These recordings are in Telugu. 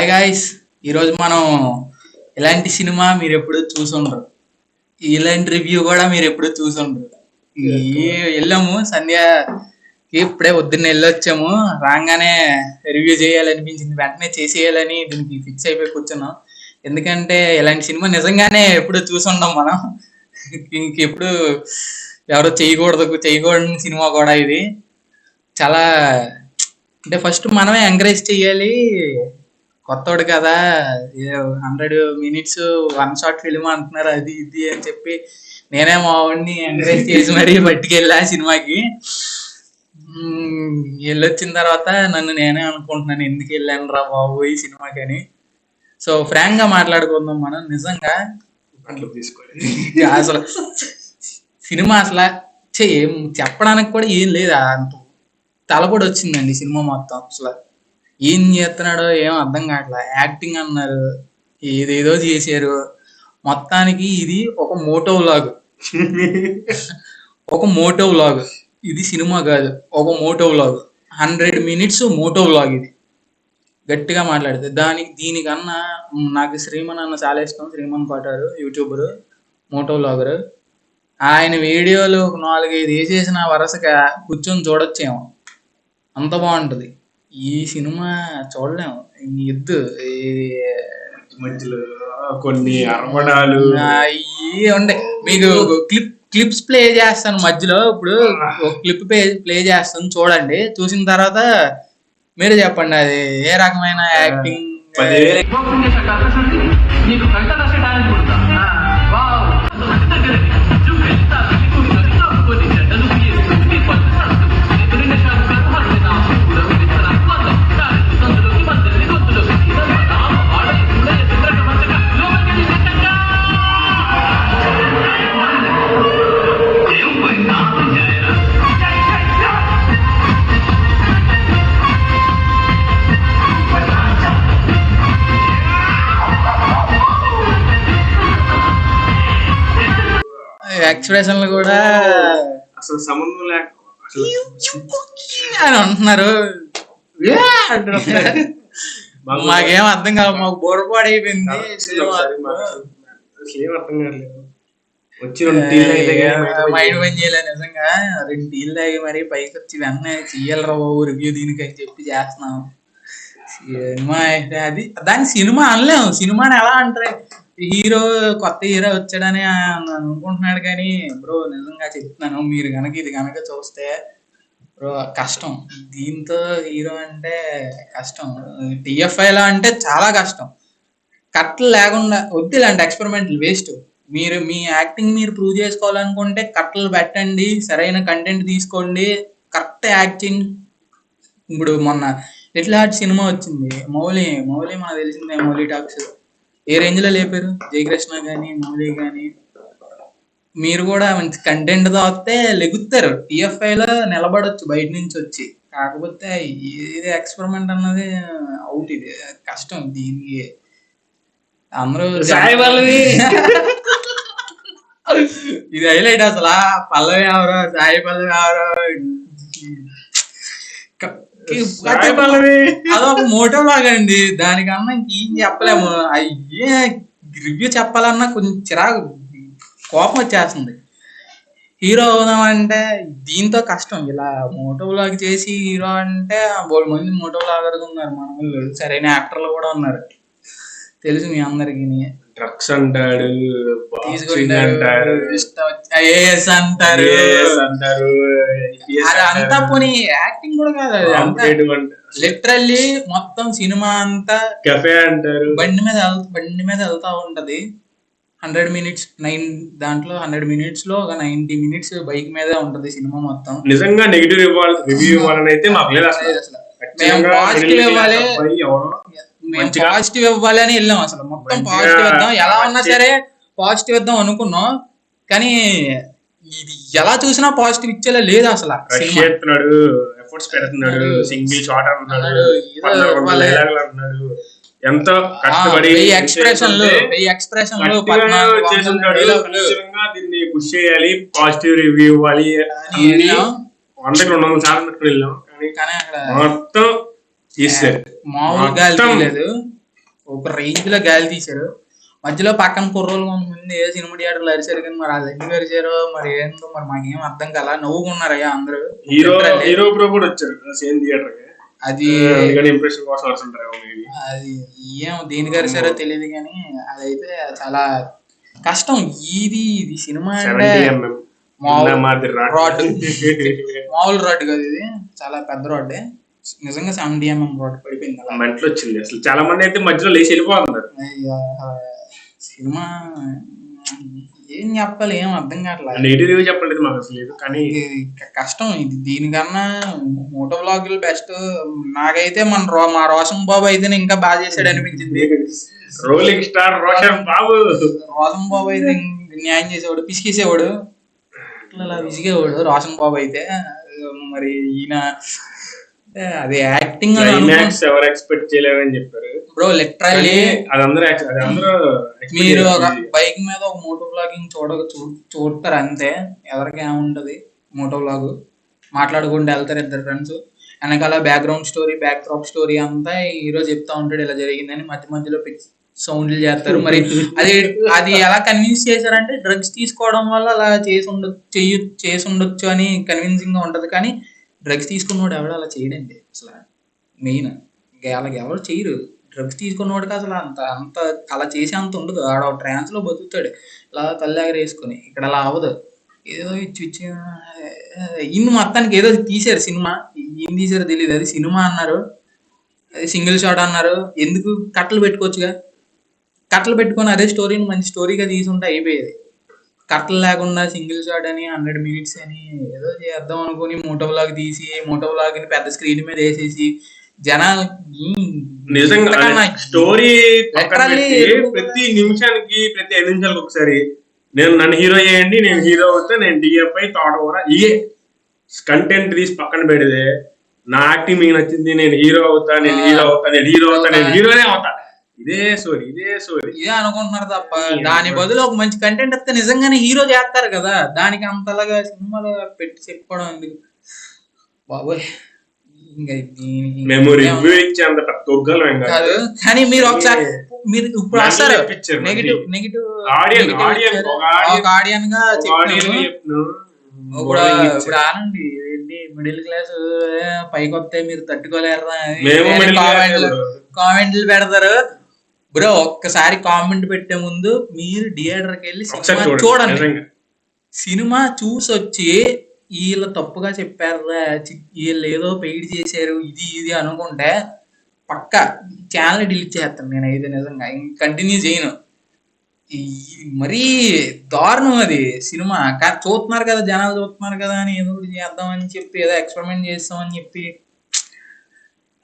హాయ్ గాయ్స్, ఈరోజు మనం ఇలాంటి సినిమా మీరు ఎప్పుడు చూసుండ్రు, ఇలాంటి రివ్యూ కూడా మీరు ఎప్పుడు చూసుండ్రు. వెళ్ళాము సంధ్యకి, ఇప్పుడే పొద్దున్న వెళ్ళొచ్చాము. రాగానే రివ్యూ చేయాలనిపించింది, వెంటనే చేసేయాలని దీనికి ఫిక్స్ అయిపోయి కూర్చున్నాం. ఎందుకంటే ఇలాంటి సినిమా నిజంగానే ఎప్పుడు చూసుండం మనం. ఇంకెప్పుడు ఎవరో చేయకూడని సినిమా కూడా ఇది. చాలా అంటే ఫస్ట్ మనమే ఎంకరేజ్ చెయ్యాలి. కొత్తోడు కదా, 100 minutes వన్ షాట్ ఫిల్మ్ అంటున్నారు, అది ఇది అని చెప్పి నేనే మా వాడిని ఎంకరేజ్ చేసి మరీ పట్టుకెళ్ళా సినిమాకి. వెళ్ళొచ్చిన తర్వాత నన్ను నేనే అనుకుంటున్నాను, ఎందుకు వెళ్ళాను రా బాబు ఈ సినిమాకి అని. సో ఫ్రాంక్ గా మాట్లాడుకుందాం మనం. నిజంగా అసలు సినిమా అసలు చెప్పడానికి కూడా ఏం లేదు, అంత తలపడి వచ్చిందండి సినిమా మొత్తం. అసలు ఏం చేస్తున్నాడో ఏం అర్థం కావట్లా. యాక్టింగ్ అన్నారు, ఏదేదో చేశారు. మొత్తానికి ఇది ఒక మోటో వ్లాగ్. ఒక మోటో వ్లాగ్ ఇది, సినిమా కాదు, ఒక moto vlog. 100 minutes moto vlog ఇది. గట్టిగా మాట్లాడితే దీనికన్నా నాకు శ్రీమన్ అన్న చాలా ఇష్టం. Shriman పాటారు, YouTuber, Moto vlogger. ఆయన వీడియోలు 4-5 వేసేసిన వరుసగా కూర్చొని చూడొచ్చేమో, అంత బాగుంటది. ఈ సినిమా చూడలేము. ఎద్దు మధ్యలో కొన్ని అరవడాలు ఉండే. మీకు క్లిప్స్ ప్లే చేస్తాను మధ్యలో. ఇప్పుడు ఒక క్లిప్ ప్లే చేస్తాను, చూడండి. చూసిన తర్వాత మీరు చెప్పండి అది ఏ రకమైన యాక్టింగ్. ఎక్స్ప్రెషన్లు కూడా అసలు సంబంధం లేక అని అంటున్నారు. మాకేం అర్థం కాదు, మాకు బోరపాడు అయిపోయింది. ఏం అర్థం కాలేదు. మైండ్ పని చేయలేదు నిజంగా. 2 టీలు తాగి మరి పైకి వచ్చి వెంటనే చెయ్యాలరా బాబు రివ్యూ దీనికి అని చెప్పి చేస్తున్నాం. సినిమా అయితే అది దాని సినిమా అనలేము. సినిమాని ఎలా అంటారు, కొత్త హీరో వచ్చాడని అనుకుంటున్నాడు. కానీ బ్రో నిజంగా చెప్తున్నాను, మీరు ఇది కనుక చూస్తే బ్రో కష్టం. దీంతో హీరో అంటే కష్టం. TFIలో అంటే చాలా కష్టం. కట్లు లేకుండా వద్దు, ఇలాంటి ఎక్స్పెరిమెంట్లు వేస్ట్. మీరు మీ యాక్టింగ్ మీరు ప్రూవ్ చేసుకోవాలనుకుంటే కట్టలు పెట్టండి, సరైన కంటెంట్ తీసుకోండి, కరెక్ట్ యాక్టింగ్. ఇప్పుడు మొన్న లిటిల్ హార్ట్ సినిమా వచ్చింది, మౌలి మనకు తెలిసిందే. మౌలి టాక్స్ ఏ రేంజ్ లో లేపారు, జయకృష్ణ గాని మౌలి గాని. మీరు కూడా మంచి కంటెంట్ తో వస్తే లెగుతారు, TFIలో నిలబడొచ్చు బయట నుంచి వచ్చి. కాకపోతే ఇది ఎక్స్పెరిమెంట్ అన్నది అవుట్, ఇది కష్టం. దీనికి అందరూ ఇది హైలైట్. అసలు పల్లవి ఎవరో, సాయి పల్లవి ఎవరో, అదొక మోటో లాగా అండి. దానికన్నా ఇంకేం చెప్పలేము. అయ్యే రివ్యూ చెప్పాలన్నా కొంచెం చిరాకు, కోపం వచ్చేస్తుంది. హీరో అవుదామంటే దీంతో కష్టం. ఇలా మోటో వ్లాగ్ చేసి హీరో అంటే 3 మంది మోటో వ్లాగర్స్ ఉన్నారు మన వాళ్ళు, సరైన యాక్టర్లు కూడా ఉన్నారు, తెలుసు మీ అందరికి. డ్రగ్స్ అంటాడు, ఐఏఎస్ అంటారు, అదంతా పోనీ యాక్టింగ్ కూడా కాదు. లిటరల్లీ మొత్తం సినిమా అంతా కెఫే అంటారు. బండి మీద వెళ్తా ఉంటది. 100 minutes దాంట్లో 100 minutes లో ఒక 90 minutes బైక్ మీదే ఉంటది సినిమా మొత్తం. నిజంగా నెగిటివ్ రివ్యూ ఇవ్వాలని అయితే మాకు లేదు అసలు. మేము పాజిటివ్ ఇవ్వాలి అని వెళ్ళాం. అసలు మొత్తం పాజిటివ్ ఇద్దాం, ఎలా ఉన్నా సరే పాజిటివ్ ఇద్దాం అనుకున్నాం. కానీ ఇది ఎలా చూసినా పాజిటివ్ ఇచ్చేలా లేదు అసలు. ఎఫర్ట్స్ పెడుతున్నాడు, సింగిల్ షాట్ అంటున్నాడు, ఎంతో కష్టపడి ఎక్స్ప్రెషన్లు దీన్ని పుష్ చేయాలి, పాజిటివ్ రివ్యూ ఇవ్వాలి. 100-200 సార్లు వెళ్ళాం, కానీ మొత్తం మామూలుగా లేదు. ఒక రేంజ్ లో గాలి తీశారు. మధ్యలో పక్కన కుర్రోళ్ళు కొంతమంది ఏ సినిమా థియేటర్లు అరిచారు, కానీ మరి అది ఎందుకు అరిచారో మరి ఏందో మరి మాకేం అర్థం కాల. నవ్వుకున్నారయ్యా అందరూ. హీరో బ్రో కూడా వచ్చారు సేమ్ థియేటర్ కి. అది ఇంప్రెషన్ కోసం వస్తుంటారు. అది ఏం దేనికి అరిచారో తెలియదు, కానీ అదైతే చాలా కష్టం. ఇది సినిమా అంటే మామూలు రాడ్ కాదు, ఇది చాలా పెద్ద రాడ్. నిజంగా 70mm రాడ్ పడిపోయింది అలా. మంటలు వచ్చింది అసలు. చాలా మంది అయితే మధ్యలో లేచి వెళ్ళిపోతున్నారు. సినిమా ఏం చెప్పాలి, ఏం అర్థం కావట్లేదు. నెగిటివ్ చెప్పలేదు మాకు అసలు. కానీ కష్టం ఇది. దీనికన్నా మోటో వ్లాగులు బెస్ట్. నాకైతే మా రోషన్ బాబు అయితే ఇంకా బాగా చేశాడు అనిపించింది. రోలింగ్ స్టార్ రోషన్ బాబు. రోషన్ బాబు అయితే న్యాయం చేసేవాడు, పిసికేసేవాడు, అట్లా విసిగేవాడు రోషన్ బాబు అయితే. మరి ఈయన అది యాక్టింగ్ ఎవరు ఎక్స్పెక్ట్ చేయలేదని చెప్పారు బ్రో. లిటరల్లీ మీరు ఒక బైక్ మీద ఒక మోటో వ్లాగింగ్ చూడతారు అంతే. ఎవరికి ఏముంటది, మోటో వ్లాగ్ మాట్లాడుకుంటూ వెళ్తారు ఇద్దరు ఫ్రెండ్స్. వెనకాల background story, back drop story అంతా హీరో చెప్తా ఉంటాడు ఇలా జరిగిందని. మధ్య మధ్యలో సౌండ్లు చేస్తారు. మరి అది ఎలా కన్విన్స్ చేశారంటే డ్రగ్స్ తీసుకోవడం వల్ల అలా చేసి ఉండొచ్చు అని కన్విన్సింగ్ గా ఉంటది. కానీ డ్రగ్స్ తీసుకున్నవాడు ఎవడు అలా చేయడండి అసలు. మెయిన్ అలాగే ఎవరు చేయరు. డ్రగ్స్ తీసుకున్నవాడికి అసలు అంత అలా చేసే అంత ఉండదు. ఆడ ట్రాన్స్ లో బతుకుతాడు ఇలా తల్లాగర వేసుకొని. ఇక్కడ అలా అవ్వదు. ఏదో ఇన్ని మొత్తానికి ఏదో తీసారు సినిమా. ఏం తీసారో తెలియదు. అది సినిమా అన్నారు, అది సింగిల్ షాట్ అన్నారు. ఎందుకు కట్టలు పెట్టుకోవచ్చుగా. కట్టలు పెట్టుకొని అదే స్టోరీని మంచి స్టోరీగా తీసుంటే అయిపోయేది. కట్టలు లేకుండా సింగిల్ షాట్ అని 100 minutes అని ఏదో చేద్దాం అనుకుని మోటో వ్లాగ్ తీసి మోటో వ్లాగ్ ని పెద్ద స్క్రీన్ మీద వేసేసి జనాలు నిజంగా స్టోరీ ప్రతి నిమిషానికి ప్రతి 5 నిమిషాలకు ఒకసారి నన్ను హీరో చేయండి, నేను హీరో అవుతా, నేను డిఎఫ్ఐ థాట్ కూడా ఇయే కంటెంట్ తీసి పక్కన పెడితే నా యాక్టింగ్ మీకు నచ్చింది, నేను హీరో అవుతా, నేను హీరో అవుతా, నేను హీరో అవుతా, నేను హీరోనే అవుతా, ఇదే ఇదే అనుకుంటున్నారు తప్ప దాని బదులు ఒక మంచి కంటెంట్ వస్తే నిజంగానే హీరో చేస్తారు కదా. దానికి అంతలాగా సినిమాలో పెట్టి చెప్పుకోవడం ఎందుకు బాబోయ్. మేము రివ్యూ ఇచ్చేంత కాదు. కానీ మీరు ఒకసారి మీరు ఇప్పుడు వస్తారు నెగిటివ్ ఆడియన్ గా చెప్తాను. ఇప్పుడు ఆనండి మిడిల్ క్లాస్ పైకి వస్తే మీరు తట్టుకోలేరా కామెంట్లు పెడతారు బ్రో. ఒక్కసారి కామెంట్ పెట్టే ముందు మీరు థియేటర్కి వెళ్ళి సినిమా చూడండి. సినిమా చూసి వచ్చి వీళ్ళు తప్పుగా చెప్పారా, వీళ్ళు ఏదో పెయిడ్ చేశారు, ఇది అనుకుంటే పక్క ఛానల్ డిలీట్ చేస్తాను నేను అయితే. నిజంగా కంటిన్యూ చేయను. మరీ దారుణం అది సినిమా. చూస్తున్నారు కదా, జనాలు చూస్తున్నారు కదా అని ఏదో చేద్దామని చెప్పి, ఏదో ఎక్స్పెరిమెంట్ చేస్తామని చెప్పి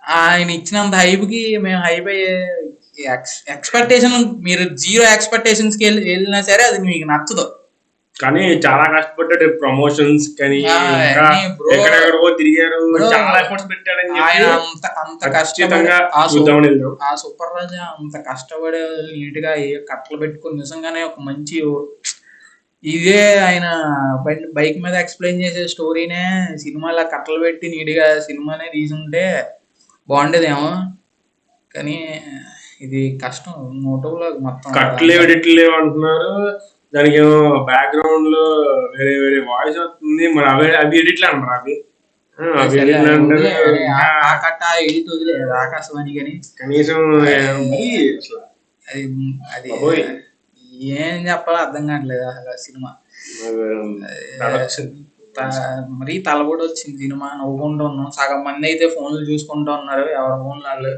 ఆయన ఇచ్చినంత హైప్కి మేము హైప్ అయ్యే ఎక్స్పెక్టేషన్, మీరు 0 ఎక్స్పెక్టేషన్స్ కి వెళ్ళినా సరే అది మీకు నచ్చదు. కానీ చాలా కష్టపడ్డాడు ప్రమోషన్స్ కానీ ఎక్కడెక్కడికో తిరిగారు, చాలా ఎఫర్ట్స్ పెట్టాడని ఆయన అంత కష్టంగా ఆ సూపర్ రాజా అంత కష్టపడే నీట్ గా కట్టలు పెట్టుకుని నిజంగానే ఒక మంచి ఇదే ఆయన బైక్ మీద ఎక్స్ప్లెయిన్ చేసే స్టోరీనే సినిమాలో కట్టలు పెట్టి నీట్ గా సినిమానే తీసుంటే బాగుండేదేమో. కానీ ఇది కష్టం. మోటోలో మొత్తం కట్లు ఎడిట్లు అంటున్నారు, దానికి ఏమో బ్యాక్గ్రౌండ్ లో వేరే వేరే వాయిస్ వస్తుంది. మరి అవి ఎడిట్లు అంటారు. ఆకాశవాణి కానీ కనీసం అది ఏం చెప్పాలో అర్థం కావట్లేదు అసలు. సినిమా మరీ తలబడి వచ్చింది సినిమా. నవ్వుకుంటూ ఉన్నాం. సగం మంది అయితే ఫోన్లు చూసుకుంటూ ఉన్నారు, ఎవరి ఫోన్లు వాళ్ళు.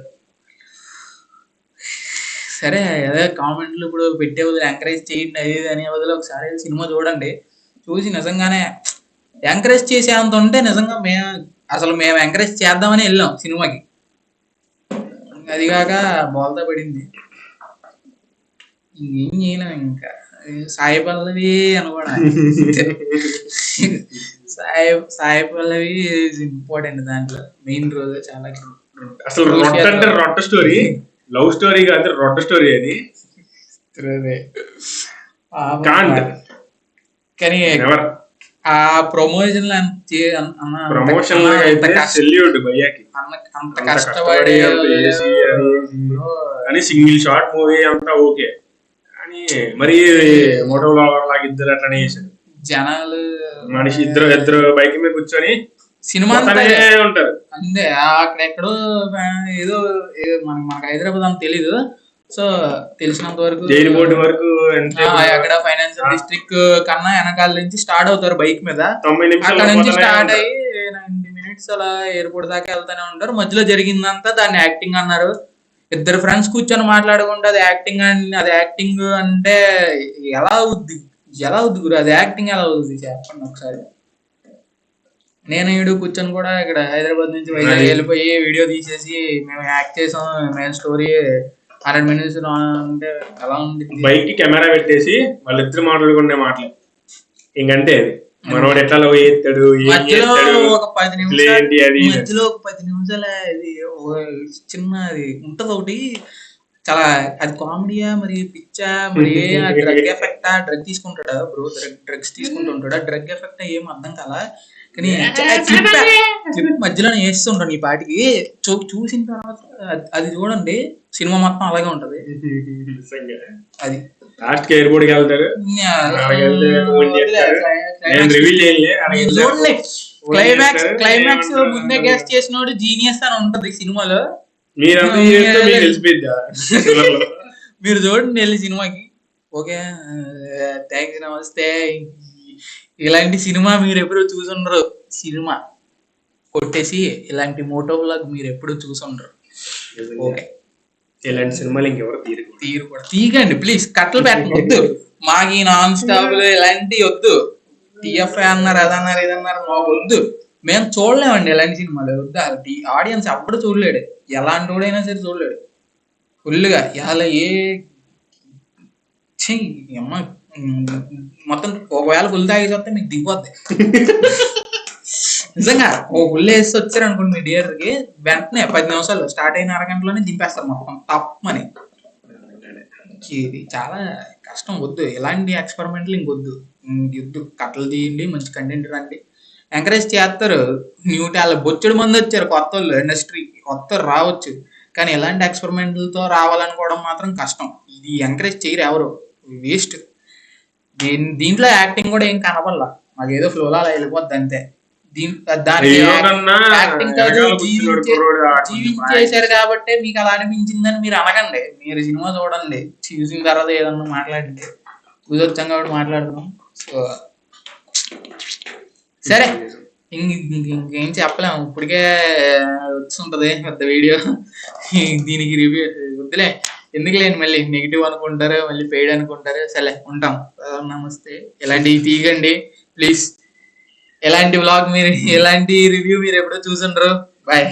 సరే అదే కామెంట్లు ఇప్పుడు పెట్టే వదిలి ఎంకరేజ్ చేయండి అది అనే వదిలి ఒకసారి సినిమా చూడండి. చూసి నిజంగానే ఎంకరేజ్ చేసే అంత ఉంటే నిజంగా మేము ఎంకరేజ్ చేద్దామని వెళ్ళాం సినిమాకి. అది కాక బోల్తా పడింది. ఇంకేం చేయలేం. ఇంకా సాయి పల్లవి అనుకోవడం. సాయి పల్లవి ఇంపార్టెంట్ దాంట్లో. మెయిన్ రోల్ చాలా. అసలు రొట్ట స్టోరీ, లవ్ స్టోరీ కాదు, రొట్ట స్టోరీ అది. కానీ ఆ ప్రమోషన్ ప్రమోషన్ అయితే సెల్యూట్ భయ్యాకి. అంత కష్టపడి అంత చేసి అది అని సింగిల్ షాట్ మూవీ అంతా ఓకే, కానీ మరి మోటో బ్లాగర్ లాగా ఇద్దరు అట్లనే చేశారు. జనాలు మనిషి ఇద్దరు బైక్ మీద కూర్చొని సినిమా ఉంటారు అంతే. అక్కడెక్కడో ఏదో మనకు హైదరాబాద్ అని తెలీదు. సో తెలిసినంత వరకు జైలు బోర్డు వరకు అక్కడ ఫైనాన్షియల్ డిస్ట్రిక్ట్ కన్నా వెనకాల నుంచి స్టార్ట్ అవుతారు బైక్ మీద. 90 నిమిషాలు అక్కడ నుంచి స్టార్ట్ అయ్యి 90 minutes అలా ఎయిర్పోర్ట్ దాకా వెళ్తానే ఉంటారు. మధ్యలో జరిగిందంతా దాన్ని యాక్టింగ్ అన్నారు. ఇద్దరు ఫ్రెండ్స్ కూర్చొని మాట్లాడుకుంటే అది యాక్టింగ్ అంటే ఎలా అవుద్ది గురు? అది యాక్టింగ్ ఎలా అవుద్ది చెప్పండి ఒకసారి. నేను ఈడు కూర్చొని కూడా ఇక్కడ హైదరాబాద్ నుంచి వైజాగ్ వెళ్ళిపోయి వీడియో తీసేసి మేము యాక్ట్ చేసాం, మేము స్టోరీ 100 minutes అంటే ఎలా ఉంది? బైక్ కి కెమెరా పెట్టేసి వాళ్ళిద్దరు మాట్లాడుకునే మాటలు ఇంకంతే. అది మనోడు ఎట్లా లవ్ చేస్తాడు, మధ్యలో ఒక 10 నిమిషాల ఇది చిన్న అది ఉంటది ఒకటి, చాలా అది కామెడీయా మరి పిచ్చా మరి డ్రగ్ ఎఫెక్టా? డ్రగ్ తీసుకుంటాడా బ్రో? డ్రగ్స్ తీసుకుంటుంటాడా? డ్రగ్ ఎఫెక్ట్ ఏం అర్థం కాలా, కానీ క్లిప్ మధ్యలోనే వేస్తుంటాను ఈ పాటికి. చూసిన తర్వాత అది చూడండి, సినిమా మొత్తం అలాగే ఉంటది. అది లాస్ట్ కి ఎయిర్పోర్ట్ కి వెళ్తారు. క్లైమాక్స్ ముందే గెస్ట్ చేసినోడు జీనియస్ అని ఉంటది సినిమాలో. మీరు చూడండి వెళ్ళి సినిమాకి. ఓకే, థ్యాంక్స్, నమస్తే. ఇలాంటి సినిమా మీరు ఎప్పుడు చూసుండరు. సినిమా కొట్టేసి ఇలాంటి మోటో వ్లాగ్ మీరు ఎప్పుడు చూసుండరు. ఓకే, ఇలాంటి సినిమాలు ఇంకెవరు తీయకండి ప్లీజ్. కట్టలు పెట్టండి, వద్దు మాకు ఈ నాన్ స్టాప్ ఇలాంటి వద్దు. టిఎఫ్ఐ అన్నారు, అదన్నారు, ఇదన్నారు, మాకు వద్దు. మేము చూడలేమండి ఇలాంటి సినిమాలు, వద్దు. ఆడియన్స్ ఎప్పుడు చూడలేడు, ఎలాంటి వాడైనా సరే చూడలేడు ఫుల్గా. ఇలా అమ్మ మొత్తం ఒకవేళ ఫుల్ తాగేసి వస్తే మీకు దిగిపోద్ది నిజంగా. ఓ ఫుల్ వేసి వచ్చారు అనుకోండి మీ థియేటర్కి, వెంటనే 10 నిమిషాలు స్టార్ట్ అయిన అరగంటలోనే దింపేస్తారు మొత్తం తప్పని. ఇది చాలా కష్టం, వద్దు. ఇలాంటి ఎక్స్పెరిమెంట్లు ఇంకొద్దు. కట్టలు తీయండి, మంచి కంటెంట్ రండి, ఎంకరేజ్ చేస్తారు. న్యూ టాలెంట్ బొచ్చెడు మంది వచ్చారు కొత్త వాళ్ళు ఇండస్ట్రీకి, కొత్త రావచ్చు. కానీ ఇలాంటి ఎక్స్పెరిమెంట్లతో రావాలనుకోవడం మాత్రం కష్టం. ఇది ఎంకరేజ్ చేయరు ఎవరు, వేస్ట్. దీంట్లో యాక్టింగ్ కూడా ఏం కనపడలా, మాకు ఏదో ఫ్లోలా వెళ్ళిపోద్ది అంతే. దానికి యాక్టింగ్ కాదు, జీవించేశారు కాబట్టి మీకు అలా అనిపించిందని మీరు అనకండి. మీరు సినిమా చూడండి, చూసిన తర్వాత ఏదన్నా మాట్లాడండి. కుదొచ్చాం కాబట్టి మాట్లాడుతున్నాం. సో సరే, ఇంకేం చెప్పలేము, ఇప్పటికే వచ్చుంటది పెద్ద వీడియో. దీనికి రివ్యూ వద్దులే, ఎందుకు లేని మళ్ళీ నెగిటివ్ అనుకుంటారు, మళ్ళీ పెయిడ్ అనుకుంటారు. సరే ఉంటాం, నమస్తే. ఇలాంటివి తీయకండి ప్లీజ్. ఎలాంటి వ్లాగ్ మీరు, ఎలాంటి రివ్యూ మీరు ఎప్పుడో చూసుండరు. బాయ్.